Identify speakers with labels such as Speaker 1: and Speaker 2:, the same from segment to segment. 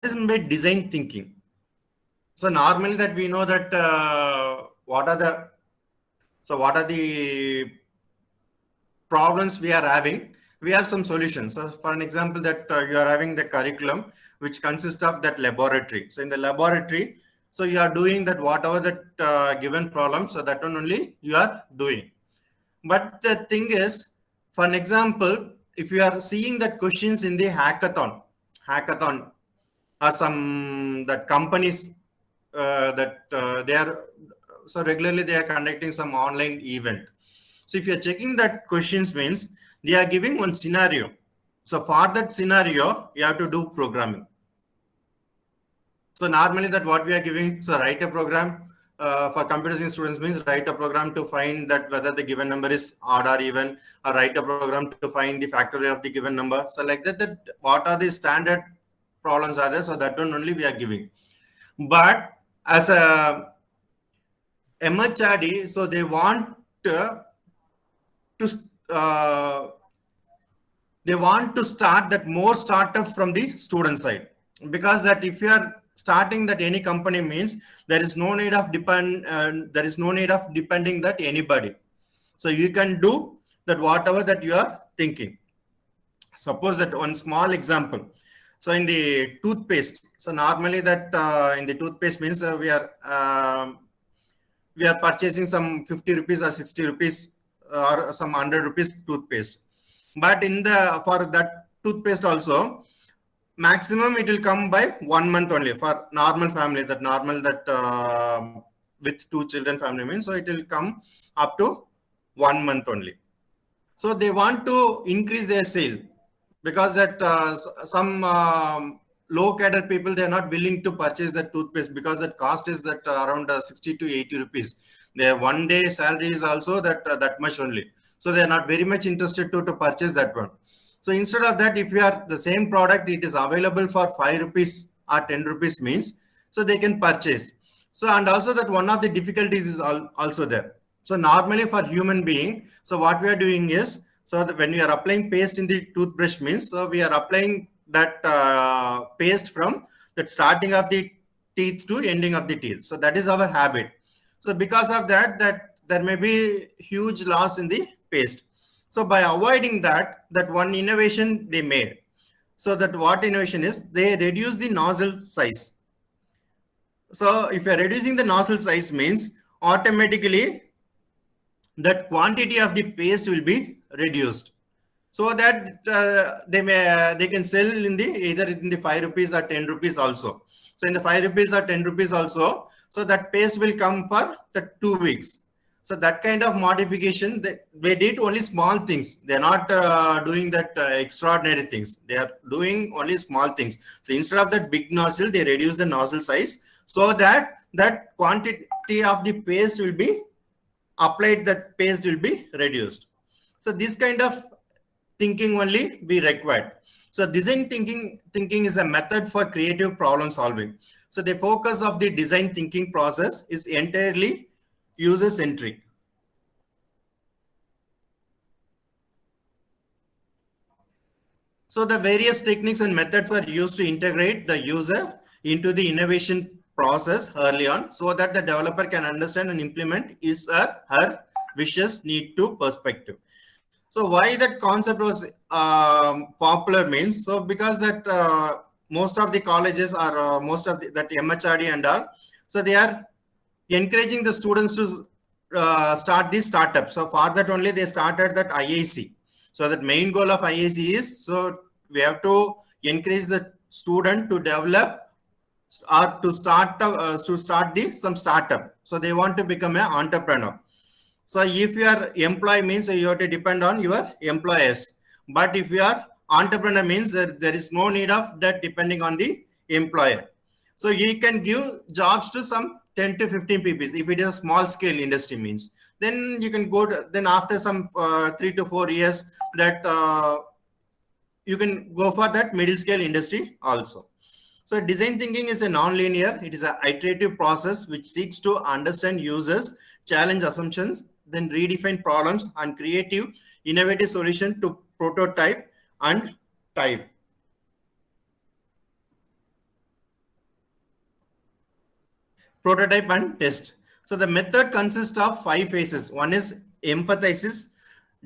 Speaker 1: is by design thinking. So normally that we know that what are the problems we are having. We have some solutions. So for an example, that you are having the curriculum which consists of that laboratory. So in the laboratory, so you are doing that whatever that given problem, so that one only you are doing. But the thing is, for an example, if you are seeing that questions in the hackathon or some that companies that they are, so regularly they are conducting some online event. So if you're checking that questions means they are giving one scenario. So for that scenario, you have to do programming. So normally that what we are giving, so write a program for computer science students means write a program to find that whether the given number is odd or even, or write a program to find the factorial of the given number. So like that what are the standard problems are there? So that one only we are giving. But as a MHRD, so they want to they want to start that more startup from the student side, because that if you are starting that any company means there is no need of depending that anybody. So you can do that whatever that you are thinking. Suppose that one small example. So in the toothpaste, so normally that in the toothpaste means we are purchasing some 50 rupees or 60 rupees or some 100 rupees toothpaste. But in the for that toothpaste also, maximum it will come by 1 month only for normal family. That normal that with 2 children family means, so it will come up to 1 month only. So they want to increase their sale, because that some low cadre people, they are not willing to purchase that toothpaste, because that cost is that around 60 to 80 rupees. Their one day salary is also that much only. So they are not very much interested to purchase that one. So instead of that, if you are the same product, it is available for 5 rupees or 10 rupees means, so they can purchase. So and also that one of the difficulties is also there. So normally for human being, so what we are doing is, so that when we are applying paste in the toothbrush means, so we are applying that paste from that starting of the teeth to ending of the teeth. So that is our habit. So because of that there may be huge loss in the paste. So by avoiding that one innovation they made. So that what innovation is, they reduce the nozzle size. So if you are reducing the nozzle size means automatically that quantity of the paste will be reduced, so that they can sell in the either in the 5 rupees or 10 rupees also. So in the 5 rupees or 10 rupees also, so that paste will come for the 2 weeks. So that kind of modification, they did only small things. They're not doing that extraordinary things. They are doing only small things. So instead of that big nozzle, they reduce the nozzle size, so that that quantity of the paste will be applied, that paste will be reduced. So this kind of thinking only be required. So design thinking is a method for creative problem solving. So the focus of the design thinking process is entirely user centric. So the various techniques and methods are used to integrate the user into the innovation process early on, so that the developer can understand and implement his or her wishes, need to perspective. So why that concept was popular means, so because that most of the colleges or most of that MHRD and all, so they are encouraging the students to start the startup. So for that only they started that IIC. So that main goal of IIC is, so we have to encourage the student to develop or to start some startup. So they want to become an entrepreneur. So if you are employee means, you have to depend on your employers. But if you are entrepreneur means there is no need of that depending on the employer. So you can give jobs to some 10 to 15 people. If it is a small scale industry means, then you can go to, then after some 3 to 4 years that you can go for that middle scale industry also. So design thinking is a non-linear. It is an iterative process which seeks to understand users, challenge assumptions, then redefine problems and creative, innovative solution to prototype and type. prototype and test. So the method consists of 5 phases. One is emphasis,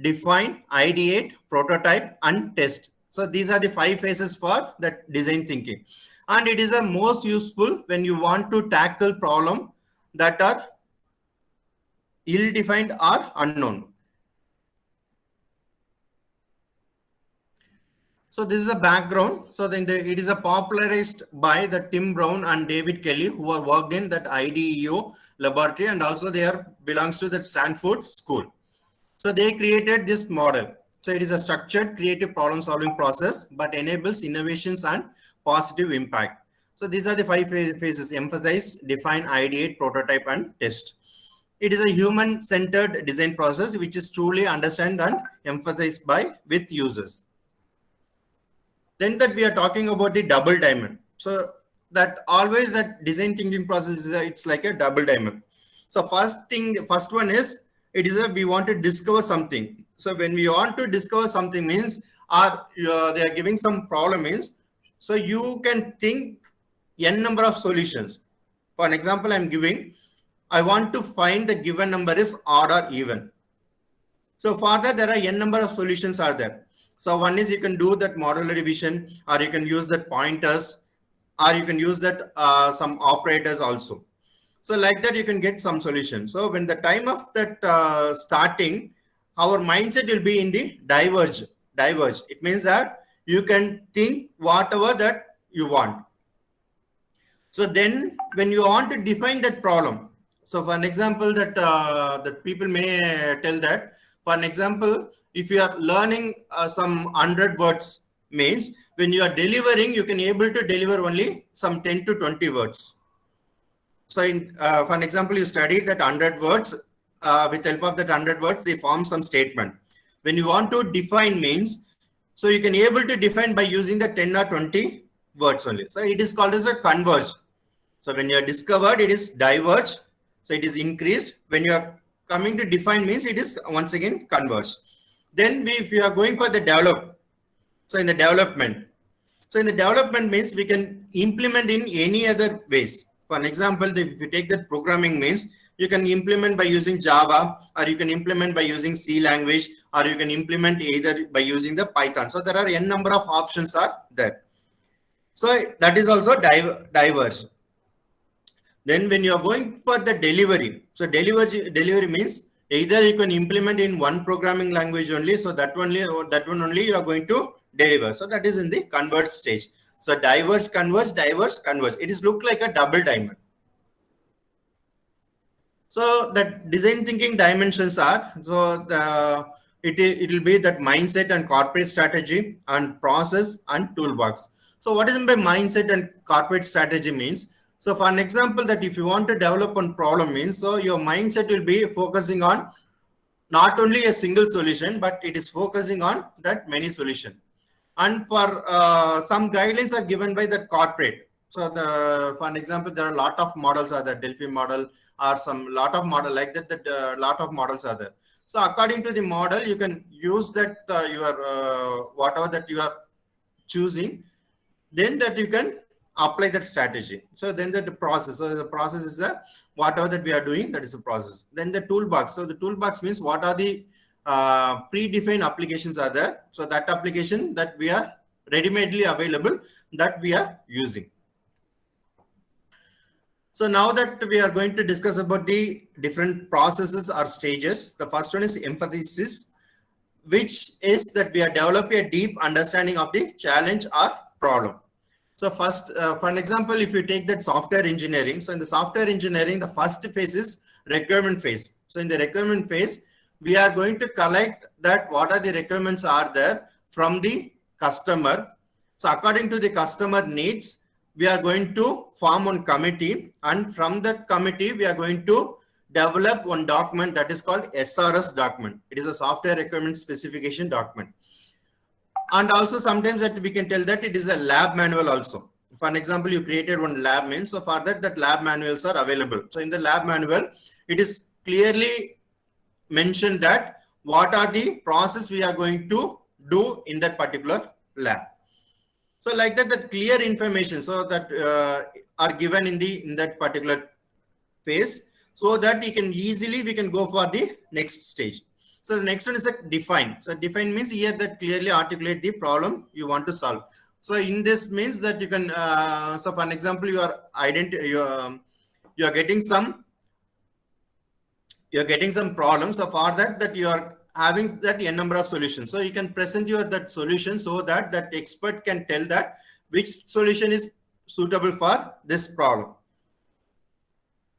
Speaker 1: define, ideate, prototype, and test. So these are the 5 phases for that design thinking. And it is the most useful when you want to tackle problem that are ill-defined or unknown. So this is a background. So then it is a popularized by the Tim Brown and David Kelly, who are worked in that IDEO laboratory, and also they are belongs to the Stanford School. So they created this model. So it is a structured creative problem solving process, but enables innovations and positive impact. So these are the 5 phases: emphasize, define, ideate, prototype, and test. It is a human-centered design process which is truly understood and emphasized by with users. Then that we are talking about the double diamond. So that always that design thinking process is it's like a double diamond. So first one is it is we want to discover something. So when we want to discover something means they are giving some problem means, so you can think n number of solutions. For an example, I'm giving, I want to find the given number is odd or even. So for that, there are n number of solutions are there. So one is you can do that modular division, or you can use that pointers, or you can use that some operators also. So like that, you can get some solution. So when the time of that starting, our mindset will be in the diverge. It means that you can think whatever that you want. So then when you want to define that problem, so for an example that people may tell that, for an example, if you are learning some 100 words means when you are delivering, you can able to deliver only some 10 to 20 words. So for an example, you studied that 100 words, with help of that 100 words, they form some statement. When you want to define means, so you can able to define by using the 10 or 20 words only. So it is called as a converge. So when you are discovered, it is diverge. So it is increased. When you are coming to define means it is once again converge. Then if you are going for the develop, so in the development. So in the development means we can implement in any other ways. For an example, if you take that programming means, you can implement by using Java, or you can implement by using C language, or you can implement either by using the Python. So there are n number of options are there. So that is also diverge. Then when you are going for the delivery, so delivery means either you can implement in one programming language only, so that one only you are going to deliver. So that is in the converge stage. So diverge, converge, diverge, converge. It is look like a double diamond. So that design thinking dimensions are, so it will be that mindset and corporate strategy and process and toolbox. So what is by mindset and corporate strategy means? So for an example, that if you want to develop a problem means, so your mindset will be focusing on not only a single solution, but it is focusing on that many solution. And for some guidelines are given by the corporate. So for an example, there are a lot of models are there, Delphi model or some lot of model like that, lot of models are there. So according to the model, you can use that your whatever that you are choosing, then that you can apply that strategy. So then the process. So the process is whatever that we are doing, that is a process. Then the toolbox. So the toolbox means what are the predefined applications are there. So that application that we are ready-madely available that we are using. So now that we are going to discuss about the different processes or stages. The first one is emphasis, which is that we are developing a deep understanding of the challenge or problem. So first, for an example, if you take that software engineering, so in the software engineering, the first phase is requirement phase. So in the requirement phase, we are going to collect that what are the requirements are there from the customer. So according to the customer needs, we are going to form one committee, and from that committee, we are going to develop one document that is called SRS document. It is a software requirement specification document. And also sometimes that we can tell that it is a lab manual also. For an example, you created one lab means, so for that lab manuals are available. So in the lab manual, it is clearly mentioned that what are the process we are going to do in that particular lab. So like that clear information, so that are given in that particular phase, so that we can go for the next stage. So the next one is a define. So define means here that clearly articulate the problem you want to solve. So in this means that you can, so for an example, you are getting some problems. So for that you are having that n number of solutions. So you can present that solution so that that expert can tell that which solution is suitable for this problem.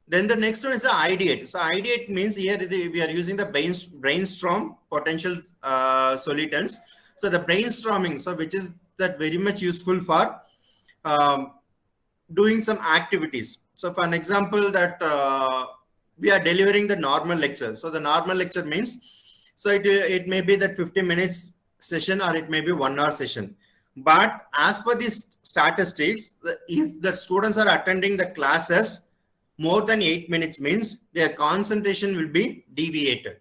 Speaker 1: Then the next one is the ideate. So ideate means here we are using the brainstorm potential solutions. So the brainstorming, so which is that very much useful for doing some activities. So for an example, that we are delivering the normal lecture. So the normal lecture means, so it may be that 50 minutes session or it may be 1 hour session. But as per these statistics, if the students are attending the classes more than 8 minutes means their concentration will be deviated.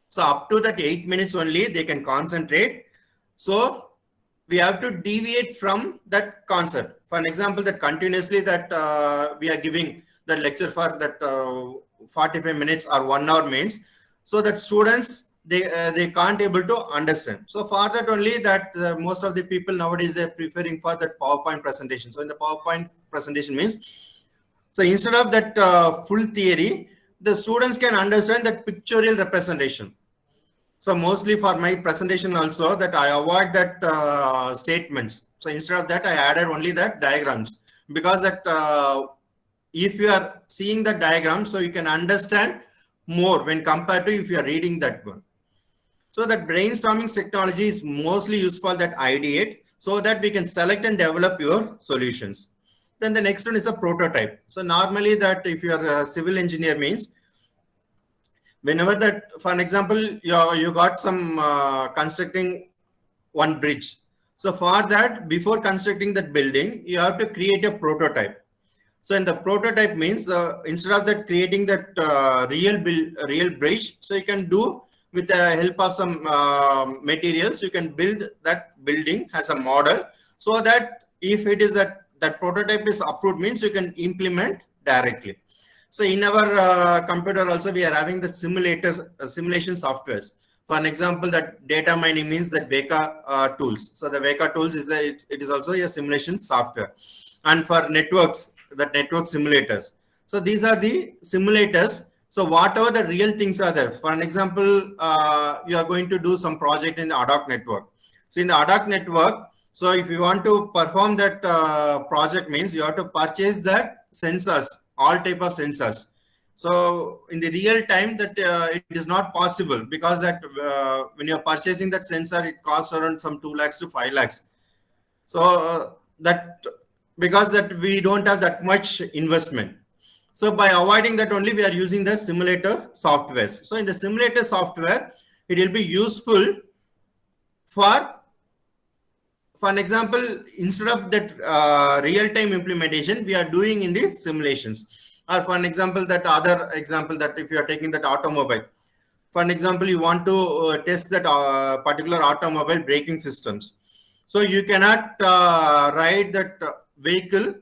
Speaker 1: So up to that 8 minutes only they can concentrate. So we have to deviate from that concept. For an example, that continuously that we are giving the lecture for that 45 minutes or 1 hour means, so that students they can't able to understand. So for that only that most of the people nowadays they're preferring for that PowerPoint presentation. So in the PowerPoint presentation means, so instead of that full theory, the students can understand that pictorial representation. So mostly for my presentation also that I avoid that statements. So instead of that, I added only that diagrams, because that if you are seeing the diagram, so you can understand more when compared to if you are reading that one. So that brainstorming technology is mostly used for that ideate, so that we can select and develop your solutions. Then the next one is a prototype. So normally that if you are a civil engineer means, whenever that, for an example, you got some constructing one bridge. So for that, before constructing that building, you have to create a prototype. So in the prototype means instead of that creating that real bridge, so you can do with the help of some materials, you can build that building as a model, so that if it is that prototype is approved means you can implement directly. So in our computer also we are having the simulation softwares. For an example, that data mining means that Veka tools. So the Veka tools is it is also a simulation software. And for networks, the network simulators. So these are the simulators. So whatever the real things are there. For an example, you are going to do some project in the ad hoc network. So in the ad hoc network, so if you want to perform that project means you have to purchase that sensors, all type of sensors. So in the real time that it is not possible, because that when you're purchasing that sensor, it costs around some 2 lakhs to 5 lakhs. So that because that we don't have that much investment. So by avoiding that only we are using the simulator softwares. So in the simulator software, it will be useful for an example, instead of that real-time implementation, we are doing in the simulations. Or for an example, that other example that if you are taking that automobile, for an example, you want to test that particular automobile braking systems. So you cannot ride that vehicle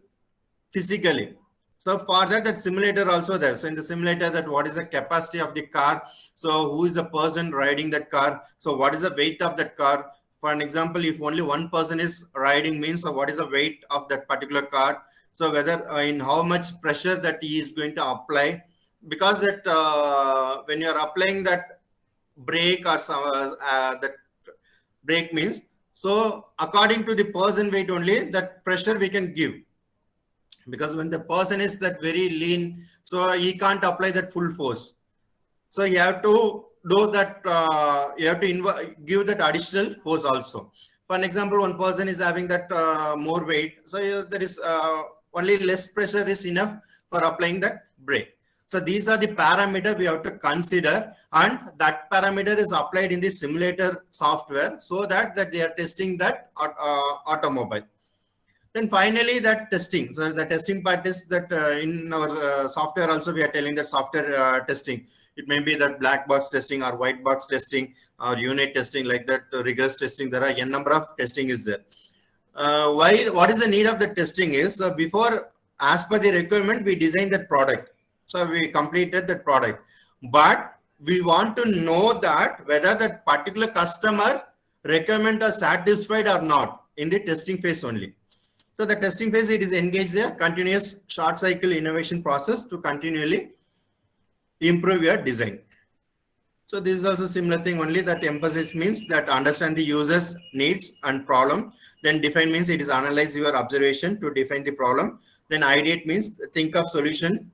Speaker 1: physically. So for that simulator also there. So in the simulator, that what is the capacity of the car? So who is the person riding that car? So what is the weight of that car? For an example, if only one person is riding means, so what is the weight of that particular car? So whether in how much pressure that he is going to apply, because that when you are applying that brake or some that brake means, so according to the person weight only, that pressure we can give. Because when the person is that very lean, so he can't apply that full force. So you have to do that, you have to give that additional force also. For an example, one person is having that more weight, so there is only less pressure is enough for applying that brake. So these are the parameters we have to consider, and that parameter is applied in the simulator software, so that they are testing that automobile. Then finally that testing. So the testing part is that in our software also we are telling that software testing. It may be that black box testing or white box testing or unit testing, like that rigorous testing. There are n number of testing is there. What is the need of the testing is, before, as per the requirement, we design that product. So we completed that product, but we want to know that whether that particular customer requirement are satisfied or not in the testing phase only. So the testing phase, it is engaged a continuous short cycle innovation process to continually improve your design. So this is also similar thing, only that emphasis means that understand the user's needs and problem. Then define means it is analyze your observation to define the problem. Then ideate means think of solution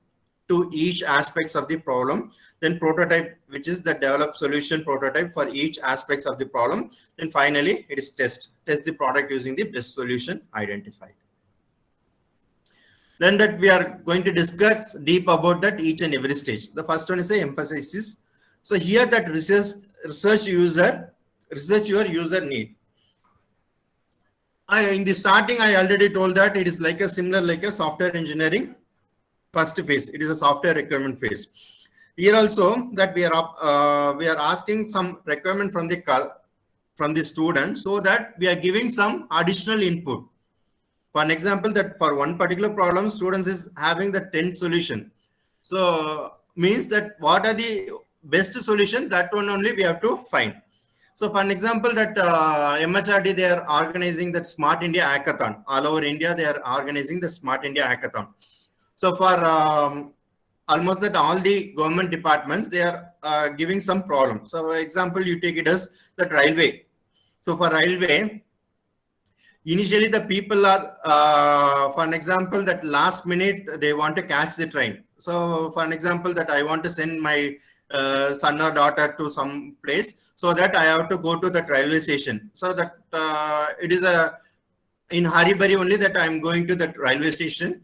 Speaker 1: to each aspects of the problem. Then prototype, which is the develop solution prototype for each aspects of the problem. Then finally it is test the product using the best solution identified. Then that we are going to discuss deep about that each and every stage. The first one is the emphasis. So here that research your user need. In the starting, I already told that it is like a similar like a software engineering first phase. It is a software requirement phase. Here also that we are asking some requirement from the student, so that we are giving some additional input. For an example, that for one particular problem, students is having the 10 solution. So means that what are the best solution, that one only we have to find. So for an example, that MHRD, they are organizing that Smart India Hackathon. All over India, they are organizing the Smart India Hackathon. So for almost that all the government departments, they are giving some problem. So for example, you take it as that railway. So for railway, initially the people are, for an example, that last minute they want to catch the train. So for an example, that I want to send my son or daughter to some place, so that I have to go to the railway station. So that it is in hurry only that I am going to that railway station.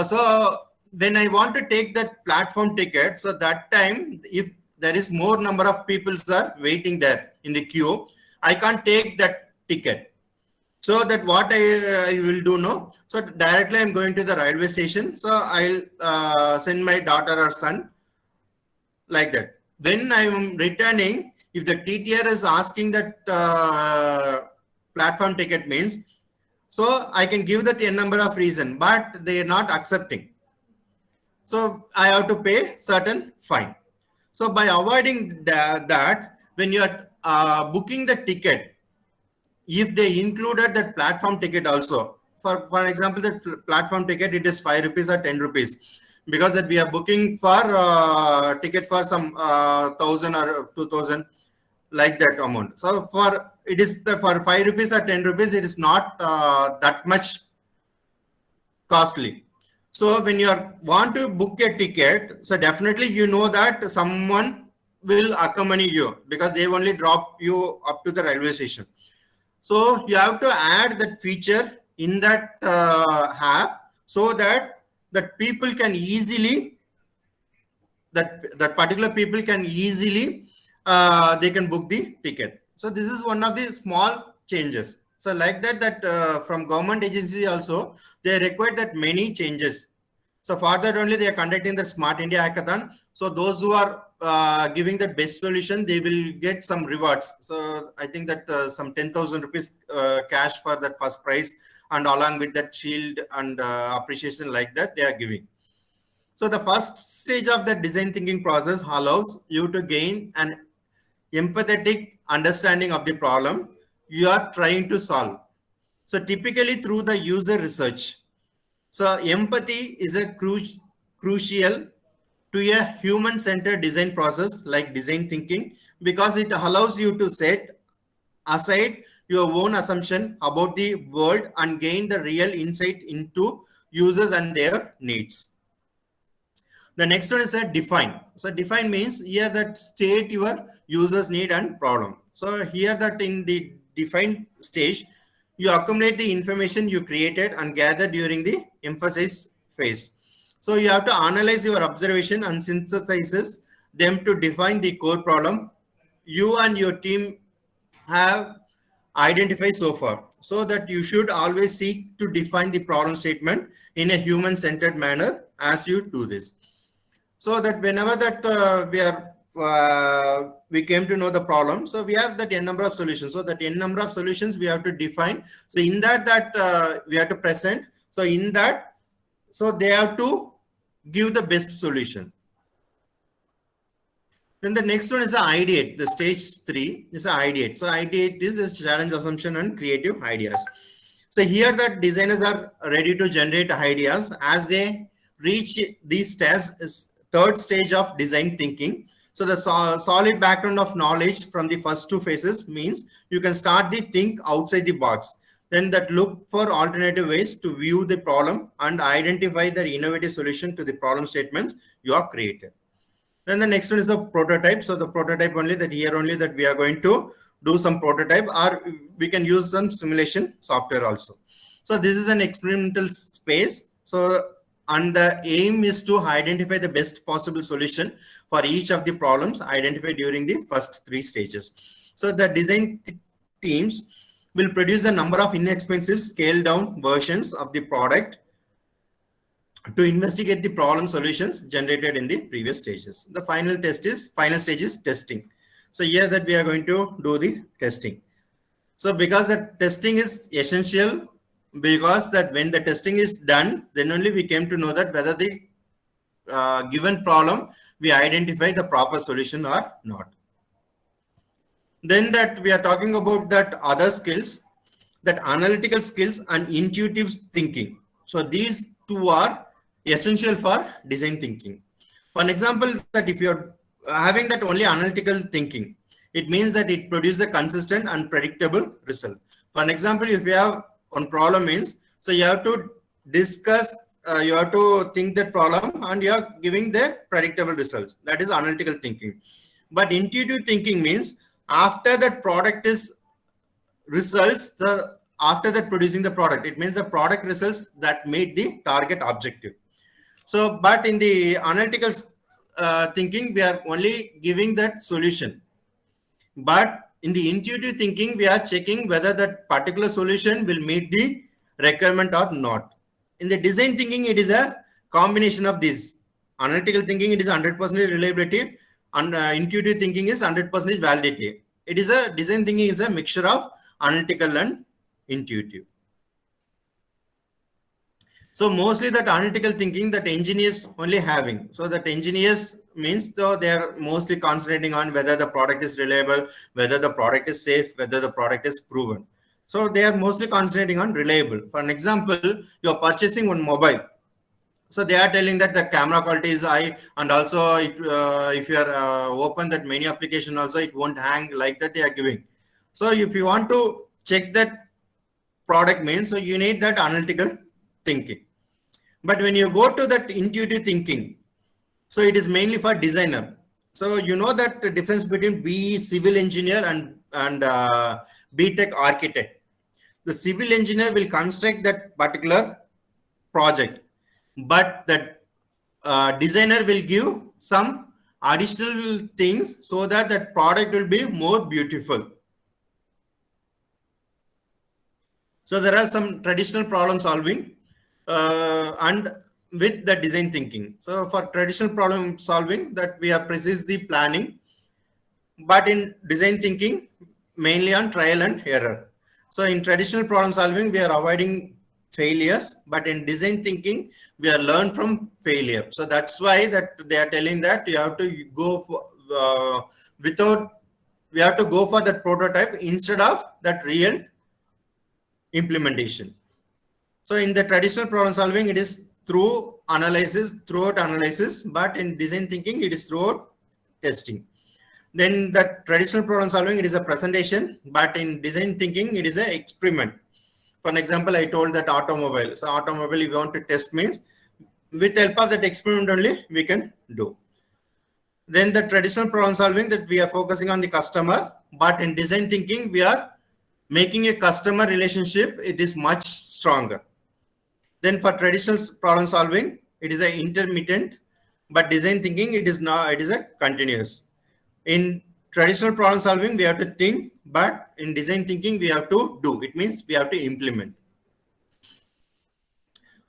Speaker 1: So when I want to take that platform ticket, so that time, if there is more number of people are waiting there in the queue, I can't take that ticket. So that what I will do now, so directly I'm going to the railway station. So I'll send my daughter or son like that. When I am returning, if the TTR is asking that platform ticket means, so I can give the 10 number of reason, but they are not accepting. So I have to pay certain fine. So by avoiding that, when you are booking the ticket, if they included that platform ticket also, for example, the platform ticket, it is 5 rupees or 10 rupees, because that we are booking for ticket for some 1,000 or 2,000, like that amount. So for it is for 5 rupees or 10 rupees, it is not that much costly. So when you want to book a ticket, so definitely you know that someone will accompany you, because they only drop you up to the railway station. So you have to add that feature in that app, so that people can easily, that particular people can easily, they can book the ticket. So this is one of the small changes. So like that from government agency also, they require that many changes. So for that only they are conducting the Smart India Hackathon. So those who are giving the best solution, they will get some rewards. So I think that some 10,000 rupees cash for that first prize, and along with that shield and appreciation like that they are giving. So the first stage of the design thinking process allows you to gain an empathetic understanding of the problem you are trying to solve. So typically through the user research. So empathy is a crucial to a human-centered design process like design thinking, because it allows you to set aside your own assumption about the world and gain the real insight into users and their needs. The next one is a define. So define means here that state your users need and problem. So here that in the define stage, you accumulate the information you created and gathered during the emphasis phase. So you have to analyze your observation and synthesizes them to define the core problem you and your team have identified so far. So that you should always seek to define the problem statement in a human-centered manner as you do this. So that whenever that we came to know the problem, so we have that n number of solutions. So that n number of solutions we have to define. So in that we have to present. So in that, so they have to give the best solution. Then the next one is the ideate. The stage 3 is the ideate. So ideate is a challenge, assumption, and creative ideas. So here the designers are ready to generate ideas as they reach these stages, third stage of design thinking. So the solid background of knowledge from the first two phases means you can start the think outside the box. Then that look for alternative ways to view the problem and identify the innovative solution to the problem statements you have created. Then the next one is a prototype. So the prototype only that here only that we are going to do some prototype, or we can use some simulation software also. So this is an experimental space. So and the aim is to identify the best possible solution for each of the problems identified during the first three stages. So the design teams will produce a number of inexpensive scaled down versions of the product to investigate the problem solutions generated in the previous stages. The final stage is testing. So here that we are going to do the testing. So because the testing is essential, because that when the testing is done, then only we came to know that whether the given problem we identify the proper solution or not. Then that we are talking about that other skills, that analytical skills and intuitive thinking. So these two are essential for design thinking. For an example, that if you're having that only analytical thinking, it means that it produces a consistent and predictable result. For an example, if you have one problem means, so you have to discuss, you have to think that problem and you are giving the predictable results. That is analytical thinking. But intuitive thinking means after that product is results, after that producing the product, it means the product results that made the target objective. So, but in the analytical thinking, we are only giving that solution. But in the intuitive thinking, we are checking whether that particular solution will meet the requirement or not. In the design thinking, it is a combination of these. Analytical thinking, it is 100% reliability, and intuitive thinking is 100% validity. It is a design thinking is a mixture of analytical and intuitive. So mostly that analytical thinking that engineers only having. So that engineers means though they are mostly concentrating on whether the product is reliable, whether the product is safe, whether the product is proven. So they are mostly concentrating on reliable. For an example, you are purchasing one mobile. So they are telling that the camera quality is high, and also if you are open that many application also it won't hang, like that they are giving. So if you want to check that product means, so you need that analytical thinking. But when you go to that intuitive thinking, so it is mainly for designer. So you know that the difference between BE civil engineer and B.Tech architect. The civil engineer will construct that particular project, but that designer will give some additional things so that that product will be more beautiful. So there are some traditional problem solving and with the design thinking. So for traditional problem solving, that we are precise the planning, but in design thinking mainly on trial and error. So in traditional problem solving, we are avoiding failures, but in design thinking, we are learn from failure. So that's why that they are telling that you have to go for, we have to go for that prototype instead of that real implementation. So in the traditional problem solving, it is throughout analysis, but in design thinking, it is throughout testing. Then the traditional problem solving, it is a presentation, but in design thinking, it is an experiment. For an example, I told that automobile. So automobile, if you want to test means, with the help of that experiment only, we can do. Then the traditional problem solving, that we are focusing on the customer, but in design thinking, we are making a customer relationship, it is much stronger. Then for traditional problem solving, it is an intermittent, but design thinking, it is a continuous. In traditional problem solving, we have to think, but in design thinking, we have to do. It means we have to implement.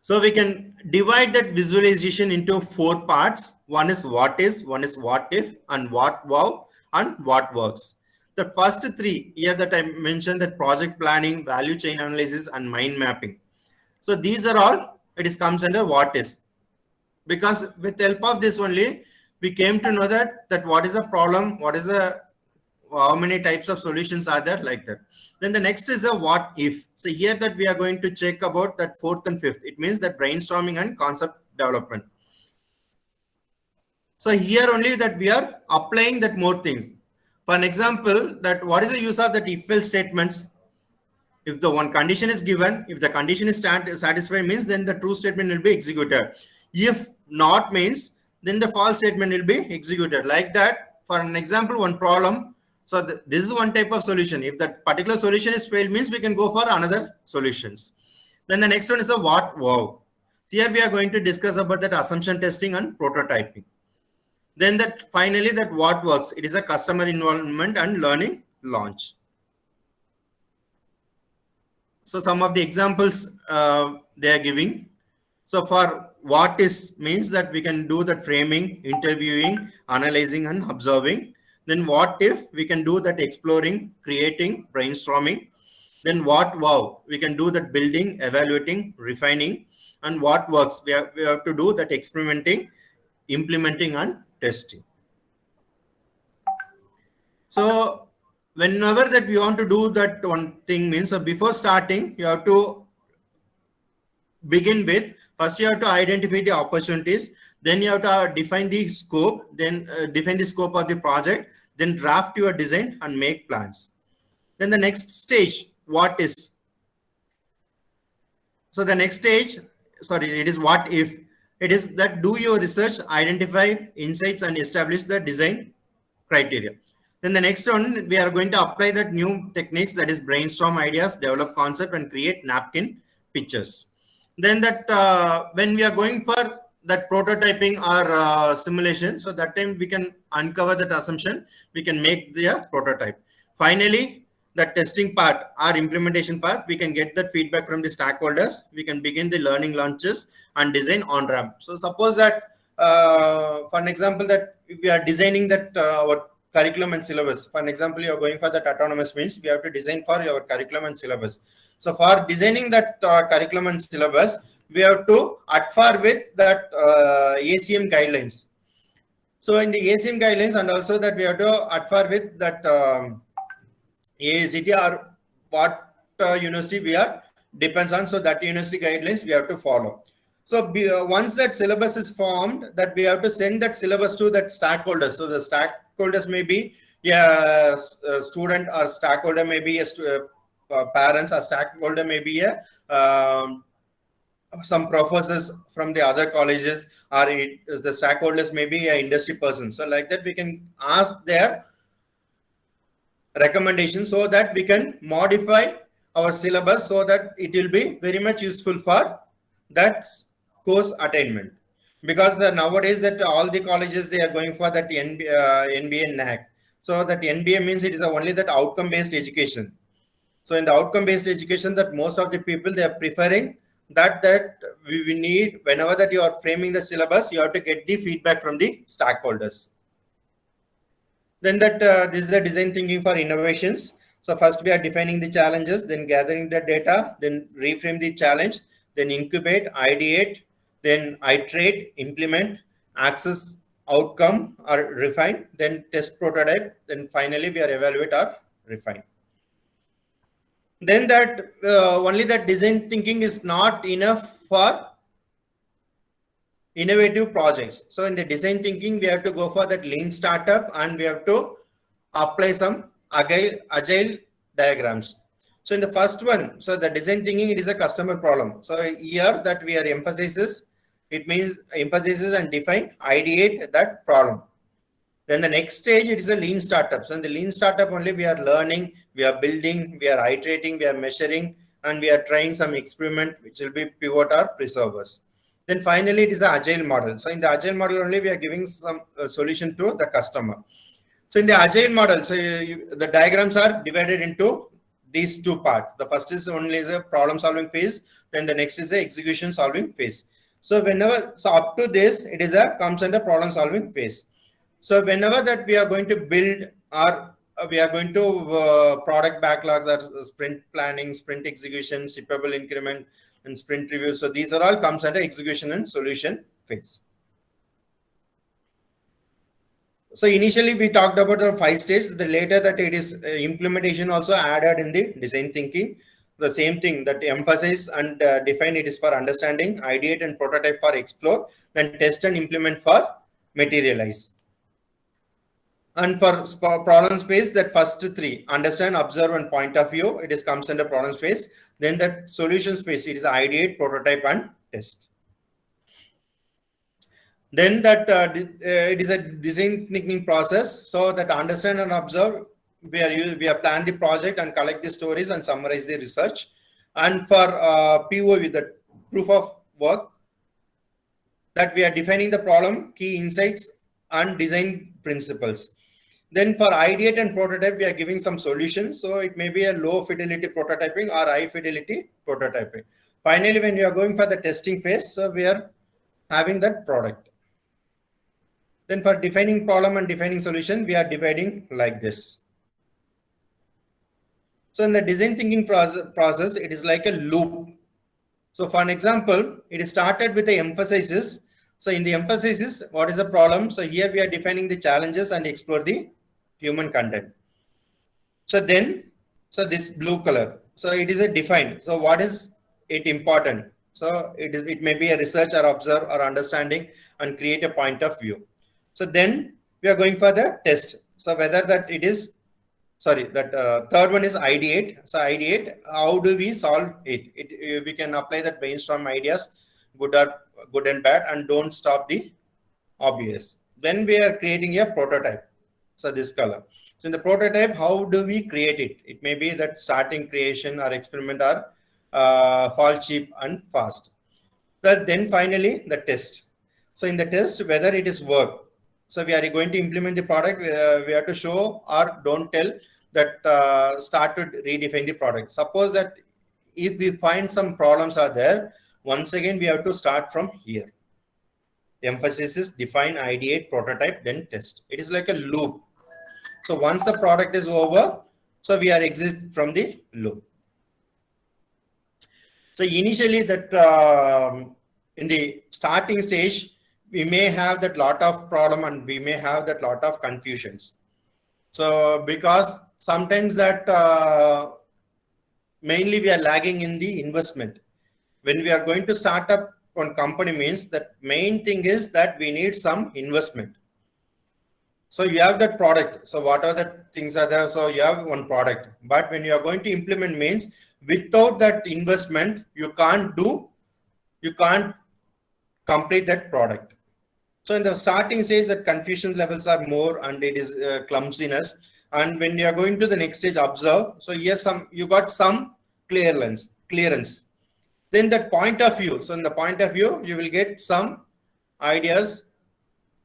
Speaker 1: So we can divide that visualization into 4 parts. One is what is, one is what if, and what wow, and what works. The first 3 here that I mentioned, that project planning, value chain analysis, and mind mapping. So these are all, it is comes under what is. because with the help of this only, we came to know that what is the problem, what is the how many types of solutions are there, like that. Then the next is a what if. So here that we are going to check about that fourth and fifth. It means that brainstorming and concept development. So here only that we are applying that more things. For an example, that what is the use of that if-else statements? If the one condition is given, if the condition is satisfied means then the true statement will be executed. If not means then the false statement will be executed. Like that, for an example, one problem. So this is one type of solution. If that particular solution is failed means we can go for another solutions. Then the next one is a what wow. Here we are going to discuss about that assumption testing and prototyping. Then that finally that what works. It is a customer involvement and learning launch. So some of the examples they are giving. So for what is means that we can do that framing, interviewing, analyzing and observing. Then what if we can do that exploring, creating, brainstorming. Then what wow, we can do that building, evaluating, refining. And what works, we have to do that experimenting, implementing and testing. So whenever that we want to do that one thing means, so before starting, you have to begin with, first you have to identify the opportunities, then you have to define the scope, then define the scope of the project, then draft your design and make plans. Then the next stage, what is? So the next stage, sorry, it is what if. It is that do your research, identify insights and establish the design criteria. Then the next one, we are going to apply that new techniques, that is brainstorm ideas, develop concept and create napkin pictures. Then that when we are going for that prototyping or simulation, so that time we can uncover that assumption, we can make the prototype. Finally, the testing part or implementation part, we can get that feedback from the stakeholders. We can begin the learning launches and design on ramp. So suppose that, for an example, that if we are designing that our curriculum and syllabus. For an example, you are going for that autonomous means we have to design for your curriculum and syllabus. So for designing that curriculum and syllabus, we have to adhere with that ACM guidelines. So in the ACM guidelines, and also that we have to adhere with that AICT or what university we are depends on. So that university guidelines we have to follow. So once that syllabus is formed, that we have to send that syllabus to that stakeholders. So the stakeholders may be a student, or stakeholder may be a parents, or stakeholder may be a some professors from the other colleges, or the stakeholders may be an industry person. So like that we can ask their recommendation so that we can modify our syllabus so that it will be very much useful for that course attainment. Because nowadays that all the colleges, they are going for that NBA and NAC. So that NBA means it is only that outcome based education. So in the outcome based education, that most of the people, they are preferring that we need, whenever that you are framing the syllabus, you have to get the feedback from the stakeholders. Then that this is the design thinking for innovations. So first we are defining the challenges, then gathering the data, then reframe the challenge, then incubate, ideate, then iterate, implement, access outcome or refine, then test prototype, then finally we are evaluate or refine. Then that only that design thinking is not enough for innovative projects. So in the design thinking, we have to go for that lean startup, and we have to apply some agile diagrams. So in the first one, so the design thinking, it is a customer problem. So here that we are emphasizes, it means emphasizes and define, ideate that problem. Then the next stage, it is a lean startup. So in the lean startup only, we are learning, we are building, we are iterating, we are measuring, and we are trying some experiment, which will be pivot or preservers. Then finally, it is an agile model. So in the agile model only, we are giving some solution to the customer. So in the agile model, so the diagrams are divided into these two parts. The first is only a problem solving phase. Then the next is the execution solving phase. So whenever, so up to this, it is comes under problem solving phase. So whenever that we are going to build, or we are going to product backlogs, or sprint planning, sprint execution, shippable increment, and sprint review. So these are all comes under execution and solution phase. So initially we talked about the 5 stages. The later that it is implementation also added in the design thinking. The same thing that emphasize and define, it is for understanding, ideate and prototype for explore, then test and implement for materialize. And for problem space, that first 3, understand, observe and point of view, it is comes under problem space. Then that solution space, it is ideate, prototype and test. Then that it is a design thinking process. So that understand and observe, we have planned the project and collect the stories and summarize the research. And for POV, the proof of work, that we are defining the problem, key insights and design principles. Then for ideate and prototype, we are giving some solutions. So it may be a low fidelity prototyping or high fidelity prototyping. Finally, when you are going for the testing phase, so we are having that product. Then for defining problem and defining solution, we are dividing like this. So in the design thinking process, it is like a loop. So for an example, it is started with the emphasizes. So in the emphasizes, what is the problem? So here we are defining the challenges and explore the human content. So then, so this blue color, so it is a defined. So what is it important? So it may be a research or observe or understanding and create a point of view. So then we are going for the test. So whether that it is, sorry, that third one is ideate. So ideate, how do we solve it? We can apply that brainstorm ideas, good and bad, and don't stop the obvious. Then we are creating a prototype. So this color. So in the prototype, how do we create it? It may be that starting creation or experiment or fall cheap and fast. Then finally the test. So in the test, whether it is work. So we are going to implement the product. We have to show or don't tell that start to redefine the product. Suppose that if we find some problems are there, once again, we have to start from here. The emphasis is define, ideate, prototype, then test. It is like a loop. So once the product is over, so we are exit from the loop. So initially that in the starting stage, we may have that lot of problem and we may have that lot of confusions. So because sometimes that mainly we are lagging in the investment. When we are going to start up one company means that main thing is that we need some investment. So you have that product. So what are the things are there? So you have one product, but when you are going to implement means without that investment, you can't complete that product. So in the starting stage, that confusion levels are more and it is clumsiness. And when you are going to the next stage, observe. So here you got some clearance. Then that point of view. So in the point of view, you will get some ideas.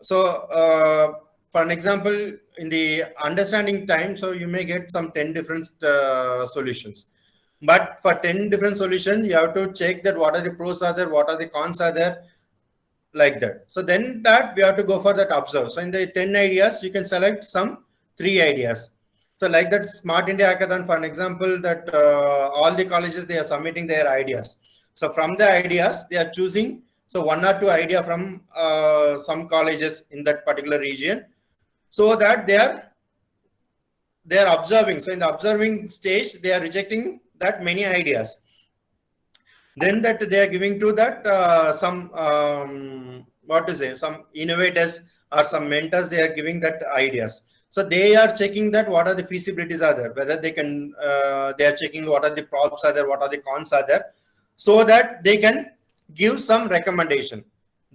Speaker 1: So for an example, in the understanding time, so you may get some 10 different solutions. But for 10 different solutions, you have to check that what are the pros are there, what are the cons are there, like that. So then that we have to go for that observe. So in the 10 ideas, you can select some 3 ideas. So like that Smart India Hackathon, for an example, that all the colleges, they are submitting their ideas. So from the ideas, they are choosing so 1 or 2 idea from some colleges in that particular region, so that they are observing. So in the observing stage, they are rejecting that many ideas. Then that they are giving to that some some innovators or some mentors, they are giving that ideas. So they are checking that what are the feasibilities are there, whether they can they are checking what are the props are there, what are the cons are there, so that they can give some recommendation.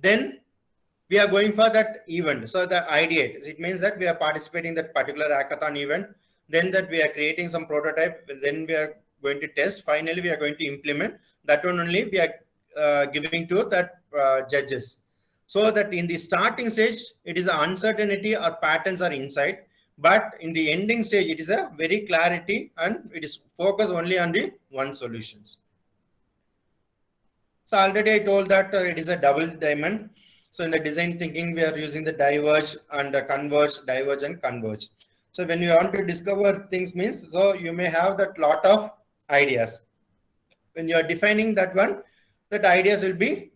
Speaker 1: Then we are going for that event. So the ideate, it means that we are participating in that particular hackathon event. Then that we are creating some prototype. Then we are going to test. Finally, we are going to implement. That one only we are giving to that judges. So that in the starting stage, it is an uncertainty or patterns are inside. But in the ending stage, it is a very clarity and it is focused only on the one solutions. So already I told that it is a double diamond. So in the design thinking, we are using the diverge and converge, diverge and converge. So when you want to discover things means, so you may have that lot of ideas. When you are defining that one, that ideas will be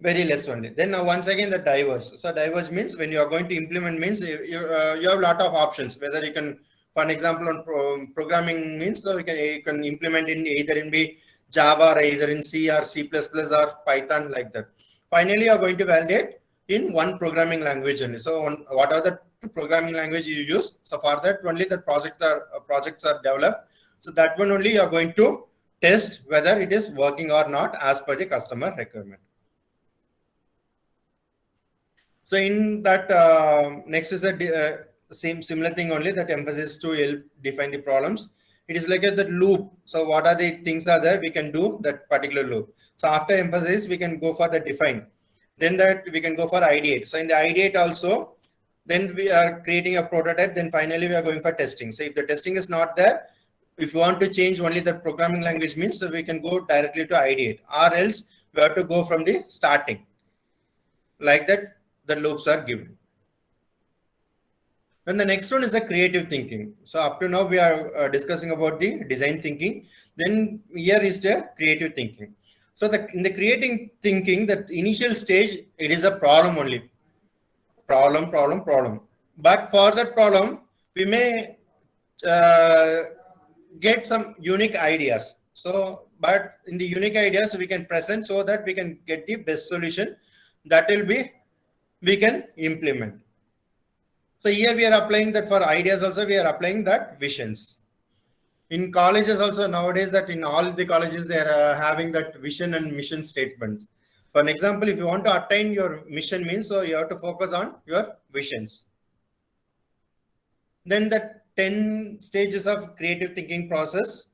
Speaker 1: Very less only. Then once again the diverge. So diverge means when you are going to implement means you have a lot of options. Whether you can, for an example, on programming means so you can implement in either in be Java or either in C or C++ or Python like that. Finally, you are going to validate in one programming language only. So what are the programming language you use? So for that only the projects are developed. So that one only you are going to test whether it is working or not as per the customer requirement. So in that next is a similar thing only, that emphasis to help define the problems. It is like the loop. So what are the things are there we can do that particular loop. So after emphasis we can go for the define. Then that we can go for ideate. So in the ideate also, then we are creating a prototype. Then finally we are going for testing. So if the testing is not there, if you want to change only the programming language means, so we can go directly to ideate, or else we have to go from the starting. Like that, the loops are given. And the next one is the creative thinking. So up to now we are discussing about the design thinking. Then here is the creative thinking. So in the creating thinking, that initial stage, it is a problem only. Problem. But for that problem, we may get some unique ideas. So, but in the unique ideas we can present so that we can get the best solution that will be we can implement. So here we are applying that for ideas also, we are applying that visions. In colleges also nowadays, that in all the colleges they are having that vision and mission statements. For an example, if you want to attain your mission means, so you have to focus on your visions. Then the 10 stages of creative thinking process.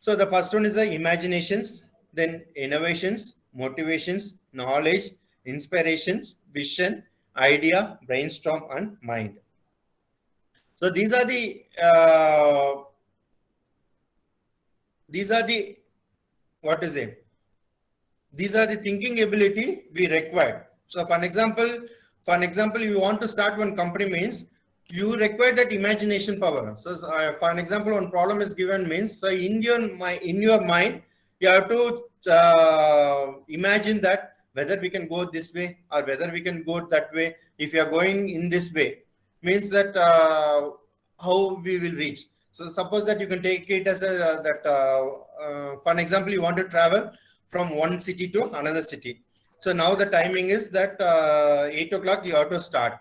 Speaker 1: So the first one is the imaginations, then innovations, motivations, knowledge, inspirations, vision, idea, brainstorm, and mind. So these are the what is it? These are the thinking ability we require. So for an example, you want to start one company means you require that imagination power. So for an example, one problem is given means, so in your mind, you have to imagine that whether we can go this way or whether we can go that way. If you are going in this way, means that how we will reach. So suppose that you can take it as a for an example, you want to travel from one city to another city. So now the timing is that 8 o'clock you have to start.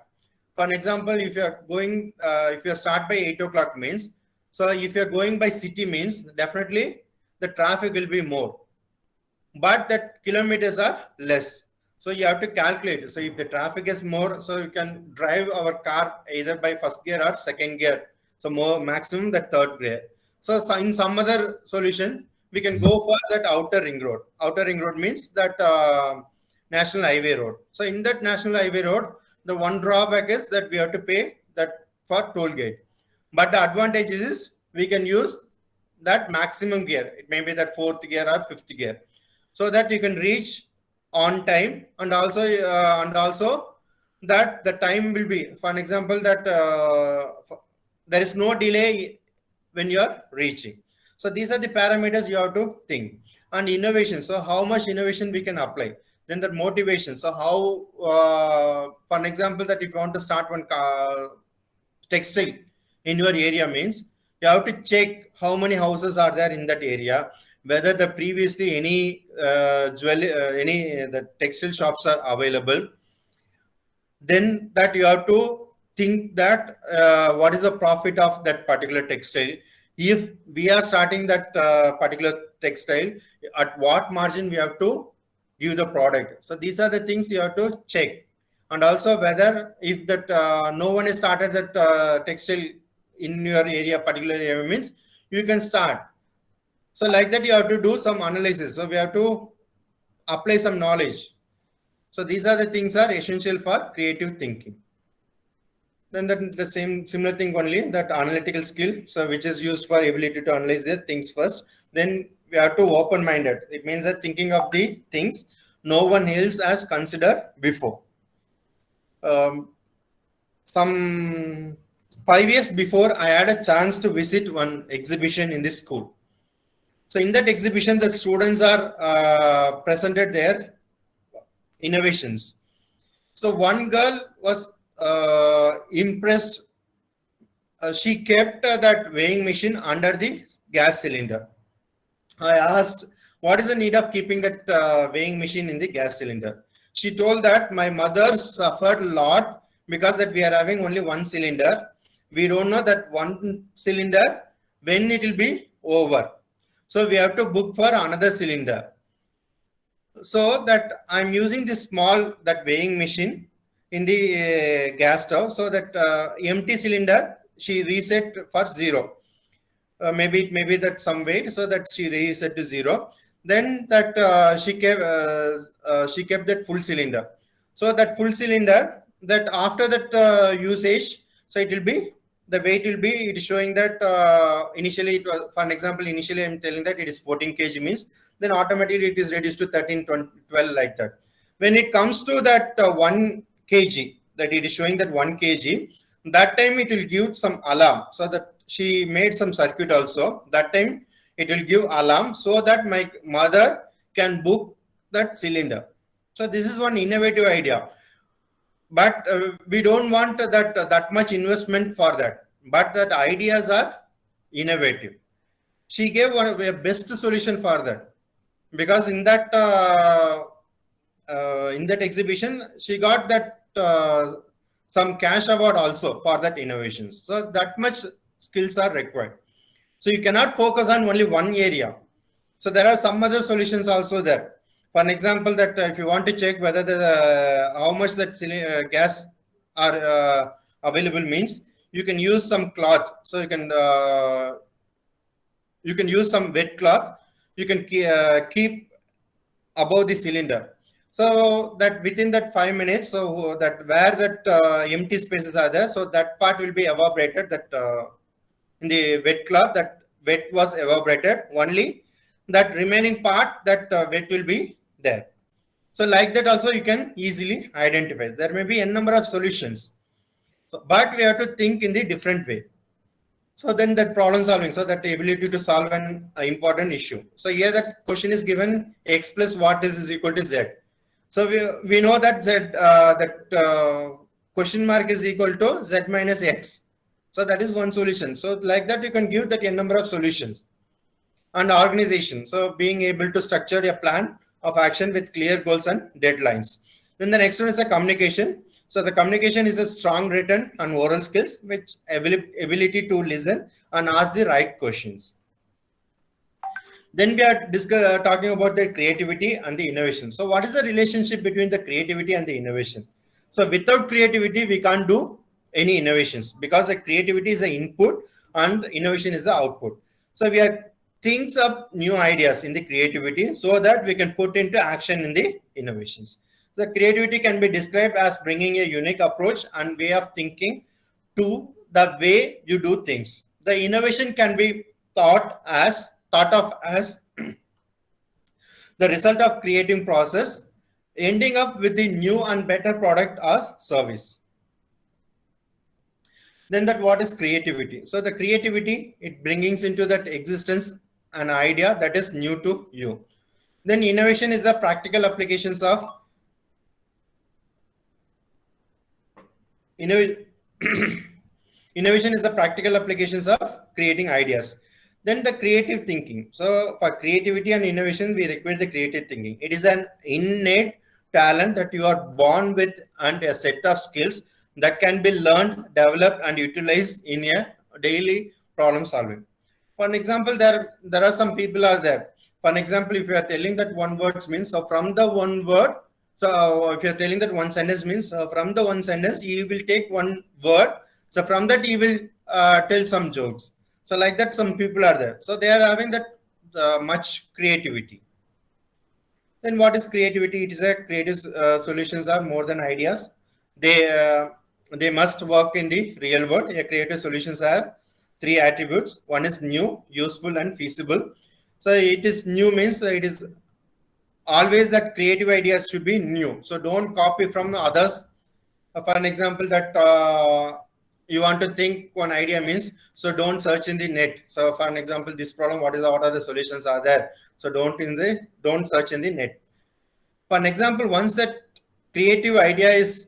Speaker 1: For an example, if you are going, if you start by 8 o'clock means, so if you are going by city means, definitely the traffic will be more, but the kilometers are less. So you have to calculate. So if the traffic is more, so you can drive our car either by first gear or second gear. So more maximum the third gear. So in some other solution, we can go for that outer ring road. Outer ring road means that national highway road. So in that national highway road, the one drawback is that we have to pay that for toll gate. But the advantage is we can use that maximum gear. It may be that fourth gear or fifth gear, so that you can reach on time, and also that the time will be, for an example, that there is no delay when you are reaching. So these are the parameters you have to think. And innovation, so how much innovation we can apply. Then the motivation, so how for an example, that if you want to start one textile in your area means, you have to check how many houses are there in that area, whether the previously any the textile shops are available. Then that you have to think that what is the profit of that particular textile. If we are starting that particular textile, at what margin we have to give the product. So these are the things you have to check. And also whether if that no one has started that textile in your area, particular area means, you can start. So like that you have to do some analysis. So we have to apply some knowledge. So these are the things are essential for creative thinking. Then the similar thing only, that analytical skill, so which is used for ability to analyze the things first. Then we have to open-minded. It means that thinking of the things no one else has considered before. Some 5 years before, I had a chance to visit one exhibition in this school. So in that exhibition, the students are presented there innovations. So one girl was impressed. She kept that weighing machine under the gas cylinder. I asked, what is the need of keeping that weighing machine in the gas cylinder? She told that my mother suffered a lot because that we are having only one cylinder. We don't know that one cylinder when it will be over. So we have to book for another cylinder. So that I'm using this small that weighing machine in the gas stove, so that empty cylinder she reset for 0. Maybe that some weight, so that she reset to 0. Then that she kept that full cylinder. So that full cylinder, that after that usage, so it will be, the weight will be, it is showing that initially it was, for an example, initially I'm telling that it is 14 kg means, then automatically it is reduced to 13, 20, 12 like that. When it comes to that 1 kg, that it is showing that 1 kg, that time it will give some alarm. So that she made some circuit also. That time it will give alarm so that my mother can book that cylinder. So this is one innovative idea. But we don't want that much investment for that. But that ideas are innovative. She gave one of the best solution for that, because in that exhibition she got that some cash award also for that innovations. So that much skills are required. So you cannot focus on only one area. So there are some other solutions also there. For an example, that if you want to check whether the how much that gas are available means, you can use some cloth. So you can use some wet cloth. You can keep above the cylinder. So that within that 5 minutes, so that where that empty spaces are there, so that part will be evaporated. That in the wet cloth, that wet was evaporated. Only that remaining part, that wet will be there. So like that also you can easily identify. There may be n number of solutions, so, but we have to think in the different way. So then that problem solving, so that ability to solve an important issue. So here that question is given, x plus what is equal to z. So we know that z question mark is equal to z minus x. So that is one solution. So like that you can give that n number of solutions. And organization, so being able to structure a plan of action with clear goals and deadlines. Then the next one is the communication. So the communication is a strong written and oral skills, which ability to listen and ask the right questions. Then we are talking about the creativity and the innovation. So what is the relationship between the creativity and the innovation? So without creativity, we can't do any innovations, because the creativity is the input and innovation is the output. So we are thinks up new ideas in the creativity so that we can put into action in the innovations. The creativity can be described as bringing a unique approach and way of thinking to the way you do things. The innovation can be thought of as the result of creating process, ending up with the new and better product or service. Then that what is creativity? So the creativity, it brings into that existence an idea that is new to you. Then innovation is the practical applications of innovation is the practical applications of creating ideas. Then the creative thinking. So for creativity and innovation, we require the creative thinking. It is an innate talent that you are born with and a set of skills that can be learned, developed, and utilized in a daily problem solving. For an example, there are some people are there. For an example, if you are telling that one word means, so from the one word, so if you are telling that one sentence means, from the one sentence, you will take one word. So from that, you will tell some jokes. So like that, some people are there. So they are having that much creativity. Then what is creativity? It is a creative solutions are more than ideas. They must work in the real world. A creative solutions have 3 attributes. One is new, useful, and feasible. So it is new means it is always that creative ideas should be new. So don't copy from others. For an example, that you want to think one idea means, so don't search in the net. So for an example, this problem, what are the solutions are there? So don't search in the net. For an example, once that creative idea is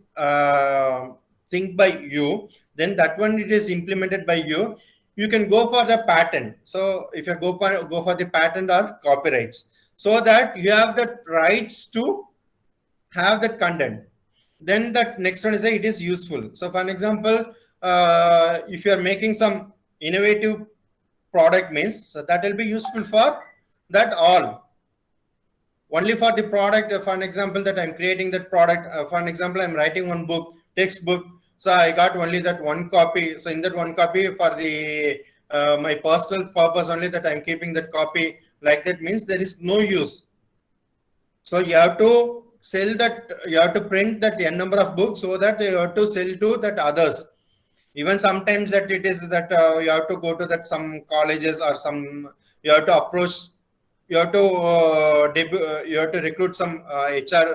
Speaker 1: think by you, then that one it is implemented by you. You can go for the patent. So if you go for the patent or copyrights, so that you have the rights to have that content. Then that next one is it is useful. So for an example, if you are making some innovative product means, so that will be useful for that all. Only for the product, for an example that I'm creating that product, for an example, I'm writing one book, textbook. So I got only that one copy. So in that one copy for the my personal purpose only that I'm keeping that copy, like that means there is no use. So you have to sell that, you have to print that n number of books so that you have to sell to that others. Even sometimes that it is that you have to go to that some colleges or some, you have to approach, you have to you have to recruit some HR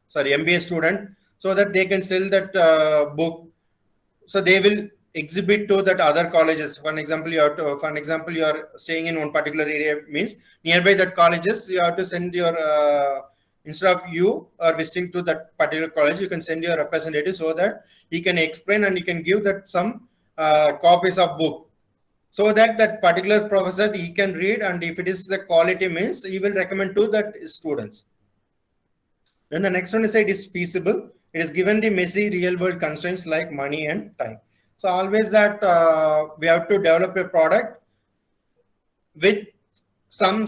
Speaker 1: sorry MBA student so that they can sell that book. So they will exhibit to that other colleges. For an example, you have to, for an example, you are staying in one particular area means nearby that colleges, you have to send your instead of you are visiting to that particular college, you can send your representative so that he can explain and he can give that some copies of book, so that that particular professor he can read, and if it is the quality means he will recommend to that students. Then the next one is it is feasible. It is given the messy real world constraints like money and time. So always that we have to develop a product with some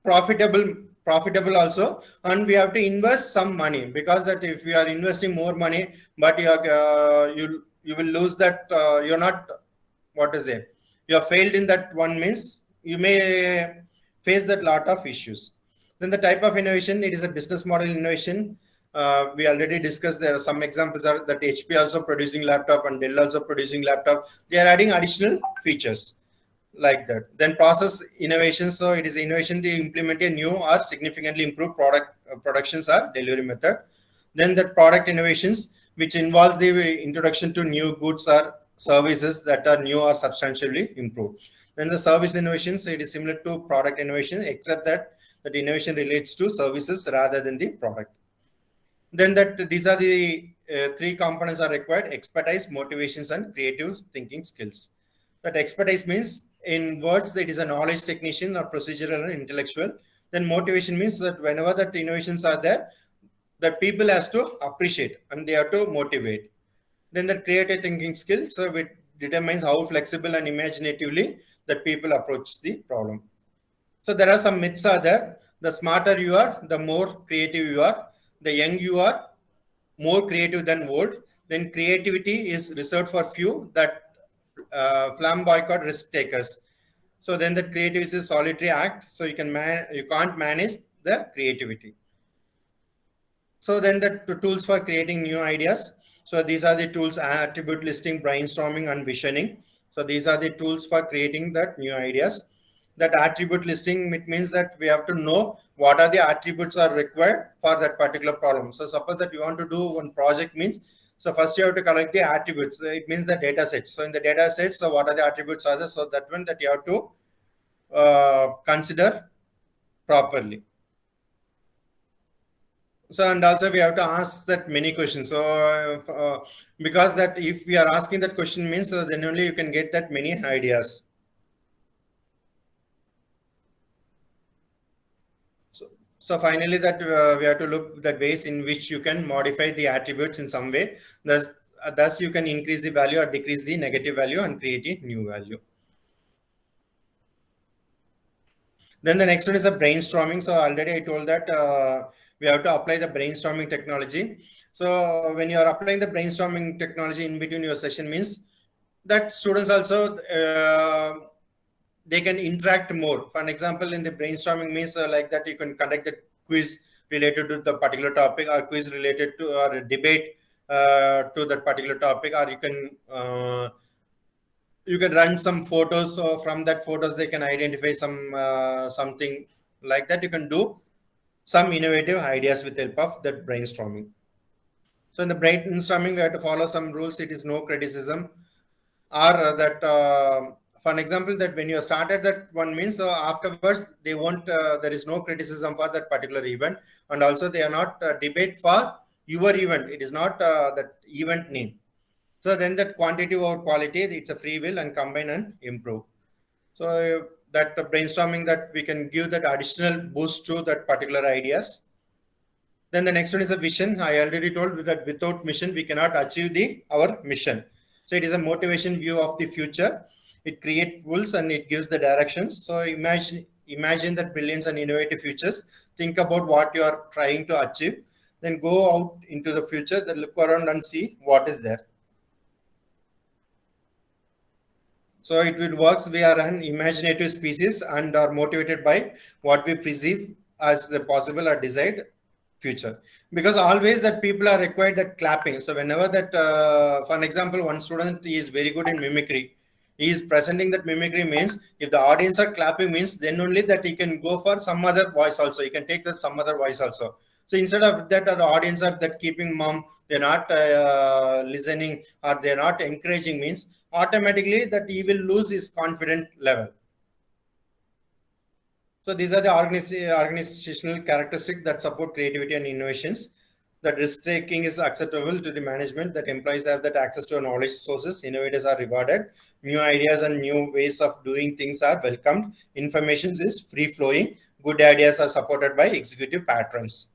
Speaker 1: profitable also, and we have to invest some money, because that if we are investing more money but you are you will lose that you're not, what to say, you have failed in that one means you may face that lot of issues. Then the type of innovation, it is a business model innovation. We already discussed, there are some examples are that HP also producing laptop and Dell also producing laptop. They are adding additional features like that. Then process innovation. So it is innovation to implement a new or significantly improved product productions or delivery method. Then the product innovations, which involves the introduction to new goods or services that are new or substantially improved. Then the service innovations, it is similar to product innovation, except that innovation relates to services rather than the product. Then that these are the three components are required: expertise, motivations, and creative thinking skills. That expertise means, in words, that is a knowledge technician or procedural and intellectual. Then motivation means that whenever that innovations are there, that people has to appreciate and they have to motivate. Then the creative thinking skill, so it determines how flexible and imaginatively that people approach the problem. So there are some myths are there. The smarter you are, the more creative you are. The young you are, more creative than old. Then creativity is reserved for few, that flamboyant risk takers. So then the creativity is a solitary act. So you can't manage the creativity. So then the tools for creating new ideas. So these are the tools: attribute listing, brainstorming, and visioning. So these are the tools for creating that new ideas. That attribute listing, it means that we have to know what are the attributes are required for that particular problem. So suppose that you want to do one project means, so first you have to collect the attributes. It means the data sets. So in the data sets, so what are the attributes are there? So that one that you have to consider properly. So, and also we have to ask that many questions. So because that if we are asking that question means, so then only you can get that many ideas. So finally, that we have to look at ways in which you can modify the attributes in some way. Thus you can increase the value or decrease the negative value and create a new value. Then the next one is a brainstorming. So already I told that we have to apply the brainstorming technology. So when you are applying the brainstorming technology in between your session means that students also they can interact more. For an example, in the brainstorming means like that you can conduct a quiz related to the particular topic, or quiz related to, or a debate to that particular topic, or you can run some photos. So from that photos they can identify some something like that. You can do some innovative ideas with the help of that brainstorming. So in the brainstorming we have to follow some rules. It is no criticism, or that for an example, that when you started that one means, afterwards they won't, there is no criticism for that particular event, and also they are not debate for your event. It is not that event name. So then that quantity over quality, it's a free will and combine and improve. So that brainstorming, that we can give that additional boost to that particular ideas. Then the next one is a vision. I already told that without mission, we cannot achieve our mission. So it is a motivation view of the future. It creates rules and it gives the directions. So imagine that brilliance and innovative futures. Think about what you are trying to achieve. Then go out into the future, then look around and see what is there. So it will works. We are an imaginative species and are motivated by what we perceive as the possible or desired future. Because always that people are required that clapping. So whenever that, for an example, one student is very good in mimicry. He is presenting that mimicry means if the audience are clapping means then only that he can go for some other voice also. He can take the some other voice also. So instead of that, the audience are that keeping mum, they're not listening or they're not encouraging means automatically that he will lose his confident level. So these are the organizational characteristics that support creativity and innovations. That risk-taking is acceptable to the management, that employees have that access to knowledge sources, innovators are rewarded, new ideas and new ways of doing things are welcomed, information is free-flowing, good ideas are supported by executive patrons.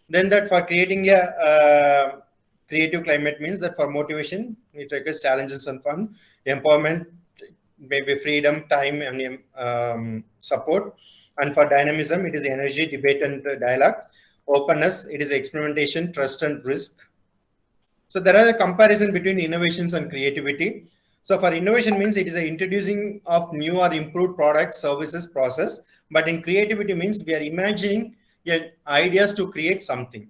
Speaker 1: Then that for creating a creative climate means that for motivation, it requires challenges and fun, empowerment, maybe freedom, time, and support. And for dynamism, it is energy, debate, and dialogue. Openness, it is experimentation, trust, and risk. So there are a comparison between innovations and creativity. So for innovation means it is a introducing of new or improved product, services, process. But in creativity means we are imagining ideas to create something.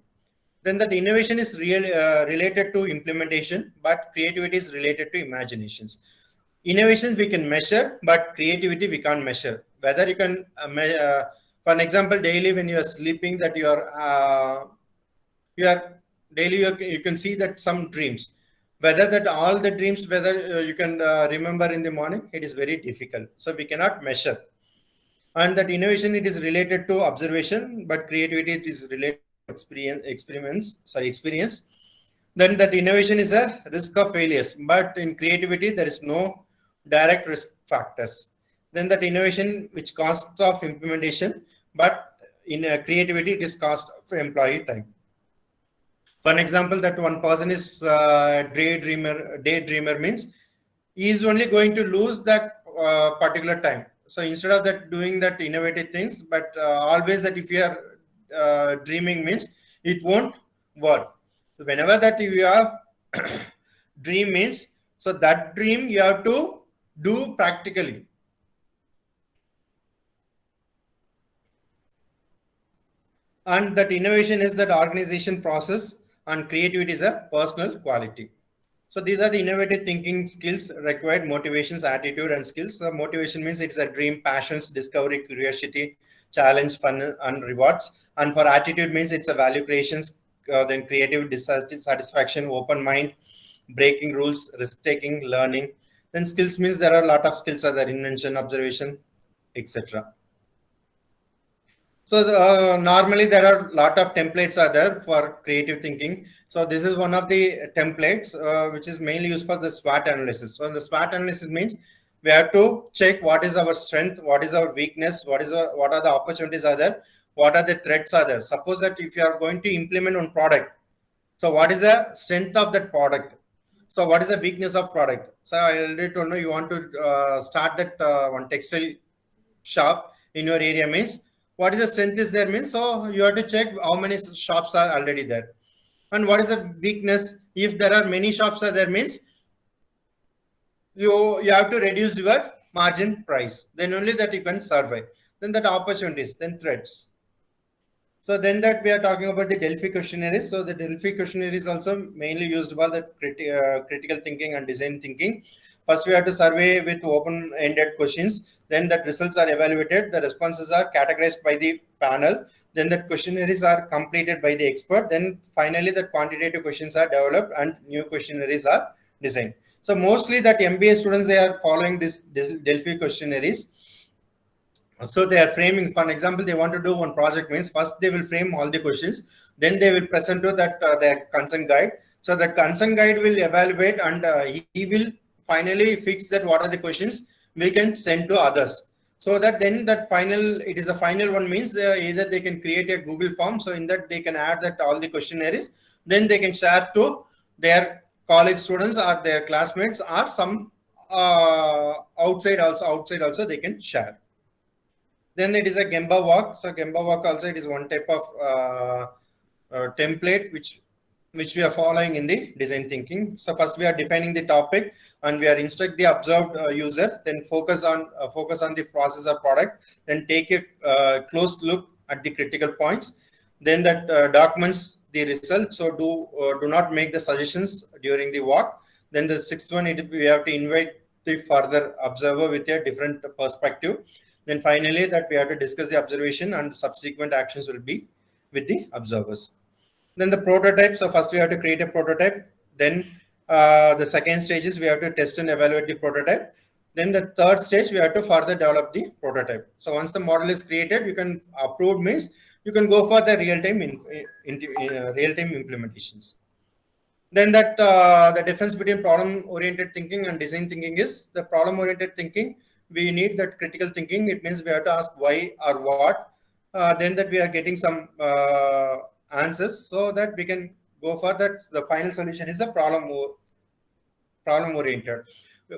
Speaker 1: Then that innovation is related to implementation, but creativity is related to imaginations. Innovations we can measure, but creativity we can't measure. Whether you can for an example, daily when you are sleeping, that you are daily you can see that some dreams. Whether that all the dreams, whether you can remember in the morning, it is very difficult. So we cannot measure. And that innovation, it is related to observation, but creativity it is related to experience. Then that innovation is a risk of failures, but in creativity there is no direct risk factors. Then that innovation which costs of implementation, but in creativity it is cost of employee time. For an example, that one person is daydreamer means he is only going to lose that particular time. So instead of that doing that innovative things, but always that if you are dreaming means it won't work. So whenever that you have dream means, so that dream you have to do practically. And that innovation is that organization process and creativity is a personal quality. So these are the innovative thinking skills required, motivations, attitude, and skills. So motivation means it's a dream, passions, discovery, curiosity, challenge, fun, and rewards. And for attitude means it's a value creations, then creative satisfaction, open mind, breaking rules, risk-taking, learning. Then skills means there are a lot of skills are there, invention, observation, etc. So normally there are a lot of templates are there for creative thinking. So this is one of the templates which is mainly used for the SWOT analysis. So the SWOT analysis means we have to check what is our strength, what is our weakness, what are the opportunities are there, what are the threats are there. Suppose that if you are going to implement one product, so what is the strength of that product? So what is the weakness of product? So I already told you want to start that one textile shop in your area means what is the strength is there means, so you have to check how many shops are already there. And what is the weakness? If there are many shops are there means you have to reduce your margin price. Then only that you can survive. Then that opportunities, then threats. So then that we are talking about the Delphi questionnaire. So the Delphi questionnaire is also mainly used for the critical thinking and design thinking. First, we have to survey with open-ended questions. Then that results are evaluated. The responses are categorized by the panel. Then the questionnaires are completed by the expert. Then finally, the quantitative questions are developed and new questionnaires are designed. So mostly that MBA students, they are following this Delphi questionnaires. So they are framing, for example, they want to do one project means first they will frame all the questions, then they will present to that their consent guide. So the consent guide will evaluate, and he will finally fix that what are the questions we can send to others. So that then that final, it is a final one means either they can create a Google form. So in that they can add that all the questionnaires, then they can share to their college students or their classmates or some outside also they can share. Then it is a Gemba walk. So Gemba walk also, it is one type of template which we are following in the design thinking. So first we are defining the topic and we are instruct the observed user, then focus on the process or product, then take a close look at the critical points, then that documents the result. So do not make the suggestions during the walk. Then the sixth one, we have to invite the further observer with a different perspective. Then finally that we have to discuss the observation and subsequent actions will be with the observers. Then the prototype. So first we have to create a prototype. Then the second stage is we have to test and evaluate the prototype. Then the third stage, we have to further develop the prototype. So once the model is created, you can approve means you can go for the real-time implementations. Then that the difference between problem-oriented thinking and design thinking is the problem-oriented thinking. We need that critical thinking. It means we have to ask why or what. Then that we are getting some answers so that we can go for that. The final solution is the problem-oriented.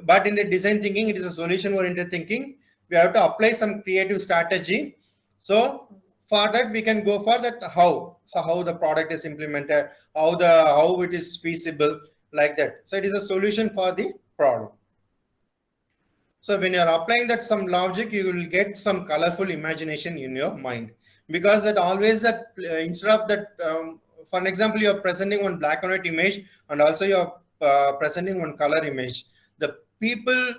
Speaker 1: But in the design thinking, it is a solution-oriented thinking. We have to apply some creative strategy. So for that, we can go for that how. So how the product is implemented, how it is feasible, like that. So it is a solution for the problem. So when you are applying that some logic, you will get some colorful imagination in your mind, because that always that instead of that, for an example, you are presenting one black and white image and also you are presenting one color image. The people,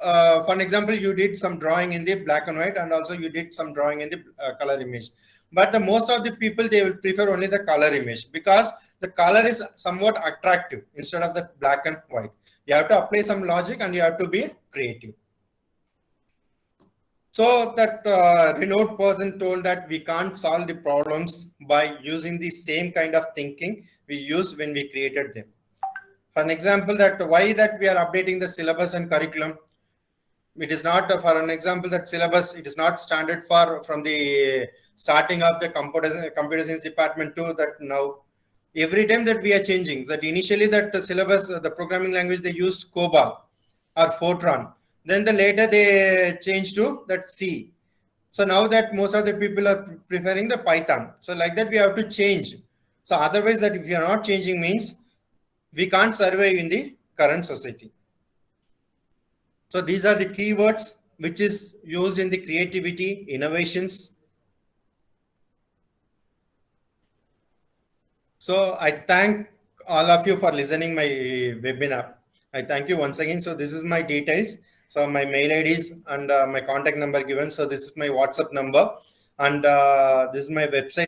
Speaker 1: for an example, you did some drawing in the black and white and also you did some drawing in the color image. But the most of the people, they will prefer only the color image because the color is somewhat attractive instead of the black and white. You have to apply some logic and you have to be creative. So that renowned person told that we can't solve the problems by using the same kind of thinking we used when we created them. For an example, that why that we are updating the syllabus and curriculum. It is not, for an example, that syllabus, it is not standard for from the starting of the computer science department to that now. Every time that we are changing, that initially that the syllabus, the programming language, they use COBOL or Fortran. Then the later they change to that C. So now that most of the people are preferring the Python. So like that we have to change. So otherwise that if you are not changing means we can't survive in the current society. So these are the keywords which is used in the creativity, innovations. So I thank all of you for listening my webinar. I thank you once again. So this is my details. So my mail IDs and my contact number given. So this is my WhatsApp number and this is my website.